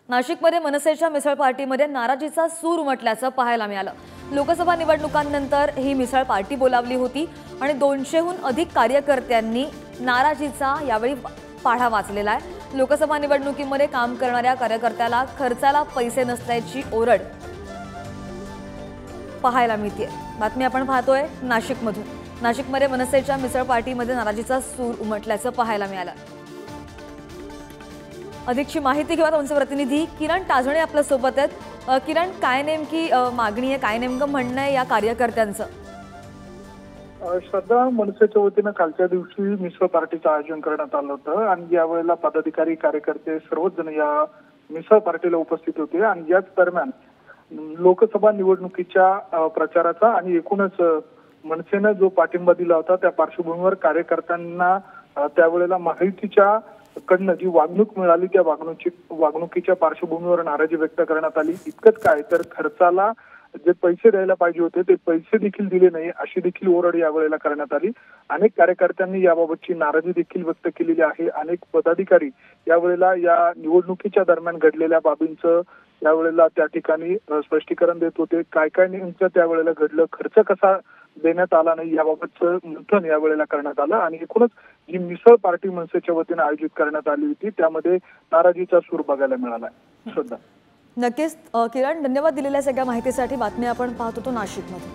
नाशिकमध्ये मनसेच्या मिसळ पार्टीमध्ये नाराजीचा सूर उमटल्याचं पाहायला मिळालं। लोकसभा निवडणुकांनंतर ही मिसळ पार्टी बोलावली होती आणि 200हून अधिक कार्यकर्त्यांनी नाराजीचा यावेळी पाढा वाचलेला आहे। लोकसभा निवडणुकीमध्ये काम करणाऱ्या कार्यकर्त्याला खर्चाला पैसे नसल्याची ओरड पाहायला मिळते। बातमी आपण पाहतोय नाशिकमधून। नाशिकमध्ये मनसेच्या मिसळ पार्टीमध्ये नाराजीचा सूर उमटल्याचं पाहायला मिळालं। अधिकची माहिती घेऊया आमचे प्रतिनिधी किरण टाजणे आपल्या सोबत आहेत। किरण, काय नेमकी मागणी आहे, काय नेमकं म्हणणं आहे या कार्यकर्त्यांचं? श्रद्धा, मनसेच्या वतीनं कालच्या दिवशी मिसळ पार्टीचं आयोजन करण्यात आलं होतं आणि यावेळेला पदाधिकारी कार्यकर्ते सर्वच जण या मिसळ पार्टीला उपस्थित होते आणि याच दरम्यान लोकसभा निवडणुकीच्या प्रचाराचा आणि एकूणच मनसेनं जो पाठिंबा दिला होता त्या पार्श्वभूमीवर कार्यकर्त्यांना त्यावेळेला माहितीच्या कडनं जी वागणूक मिळाली त्या वागणुकीच्या पार्श्वभूमीवर नाराजी व्यक्त करण्यात आली। इतकंच काय तर खर्चाला जे पैसे द्यायला पाहिजे होते ते पैसे देखील दिले नाही अशी देखील ओरड यावेळेला करण्यात आली। अनेक कार्यकर्त्यांनी याबाबतची नाराजी देखील व्यक्त केलेली आहे। अनेक पदाधिकारी यावेळेला या निवडणुकीच्या दरम्यान घडलेल्या बाबींचं यावेळेला त्या ठिकाणी स्पष्टीकरण देत होते। काय काय नेमकं त्यावेळेला घडलं, खर्च कसा देण्यात आला नाही याबाबतचं मंथन यावेळेला करण्यात आलं आणि एकूणच जी मिसळ पार्टी मनसेच्या वतीने आयोजित करण्यात आली होती त्यामध्ये नाराजीचा सूर बघायला मिळाला। श्रद्धा, नक्कीच किरण, धन्यवाद दिलेल्या सगळ्या माहितीसाठी। बातमी आपण पाहत होतो नाशिकमध्ये।